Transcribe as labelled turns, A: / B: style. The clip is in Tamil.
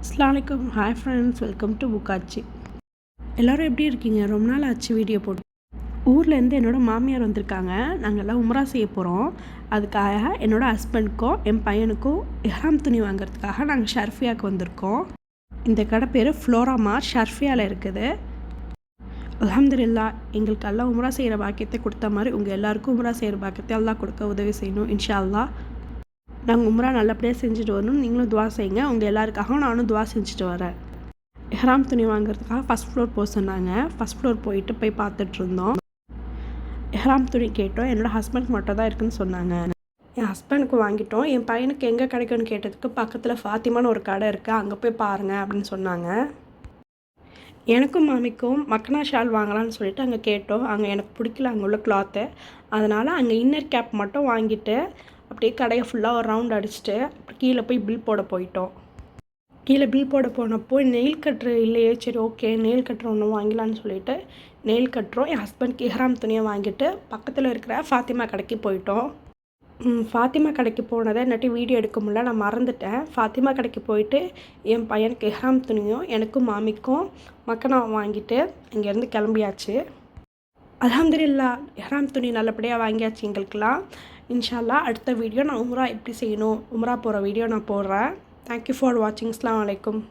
A: அஸ்ஸலாமு அலைக்கும். ஹாய் ஃப்ரெண்ட்ஸ், வெல்கம் டு புக்காச்சி. எல்லோரும் எப்படி இருக்கீங்க? ரொம்ப நாள் ஆச்சு வீடியோ போட்டு. ஊர்லேருந்து என்னோடய மாமியார் வந்திருக்காங்க. நாங்கள் எல்லாம் உம்ரா செய்ய போகிறோம். அதுக்காக என்னோடய ஹஸ்பண்டுக்கும் என் பையனுக்கும் இஹ்ராம் துணி வாங்குறதுக்காக நாங்கள் ஷர்ஃபியாவுக்கு வந்திருக்கோம். இந்த கடை பேர் ஃப்ளோரா மார்ட் ஷர்ஃபியாவில் இருக்குது. அல்ஹம்துலில்லாஹ், எங்களுக்கு எல்லாம் உம்ரா செய்கிற பாக்கியத்தை கொடுத்த மாதிரி உங்கள் எல்லாருக்கும் உம்ரா செய்கிற பாக்கியத்தை அல்லாஹ் கொடுக்க உதவி செய்யணும் இன்ஷா அல்லாஹ். நாங்கள் உம்ரா நல்லபடியாக செஞ்சுட்டு வரணும். நீங்களும் துவா செய்யுங்க. உங்கள் எல்லாருக்காகவும் நானும் துவா செஞ்சுட்டு வரேன். இஹ்ராம் துணி வாங்குறதுக்காக ஃபஸ்ட் ஃப்ளோர் போக சொன்னாங்க. ஃபஸ்ட் ஃப்ளோர் போய் பார்த்துட்ருந்தோம். இஹ்ராம் துணி கேட்டோம். என்னோடய ஹஸ்பண்ட் மட்டும் தான் இருக்குதுன்னு சொன்னாங்க. என் ஹஸ்பண்டுக்கு வாங்கிட்டோம். என் பையனுக்கு எங்கே கிடைக்கும்னு கேட்டதுக்கு பக்கத்தில் ஃபாத்திமான்னு ஒரு கடை இருக்குது, அங்கே போய் பாருங்கள் அப்படின்னு சொன்னாங்க. எனக்கும் மாமிக்கும் மக்கனா ஷால் வாங்கலாம்னு சொல்லிட்டு அங்கே கேட்டோம். அங்கே எனக்கு பிடிக்கல அங்கே உள்ள கிளாத்து. அதனால் அங்கே இன்னர் கேப் மட்டும் வாங்கிட்டு அப்படியே கடையை ஃபுல்லாக ஒரு ரவுண்ட் அடிச்சுட்டு கீழே போய் பில் போட போயிட்டோம். கீழே பில் போட போனப்போ நெயில் கட்ரு இல்லையே, சரி ஓகே நெயில் கட்ரு ஒன்று வாங்கலான்னு சொல்லிட்டு நெயில் கட்டுறோம். என் ஹஸ்பண்ட்க்கு இஹ்ராம் துணியை வாங்கிட்டு பக்கத்தில் இருக்கிற ஃபாத்திமா கடைக்கு போயிட்டோம். ஃபாத்திமா கடைக்கு போனதை என்னாட்டி வீடியோ எடுக்க முடியல, நான் மறந்துட்டேன். ஃபாத்திமா கடைக்கு போயிட்டு என் பையனுக்கு இஹ்ராம் துணியும் எனக்கும் மாமிக்கும் மக்கனா வாங்கிட்டு இங்கேருந்து கிளம்பியாச்சு. அல்ஹம்துலில்லாஹ், இஹ்ராம் துணி நல்லபடியாக வாங்கியாச்சு எங்களுக்கெல்லாம். இன்ஷா அல்லாஹ் அடுத்த வீடியோ நான் உம்ரா எப்படி செய்யணும், உம்ரா போகிற வீடியோ நான் போடுறேன். தேங்க்யூ ஃபார் வாட்சிங். அஸ்ஸலாமு அலைக்கும்.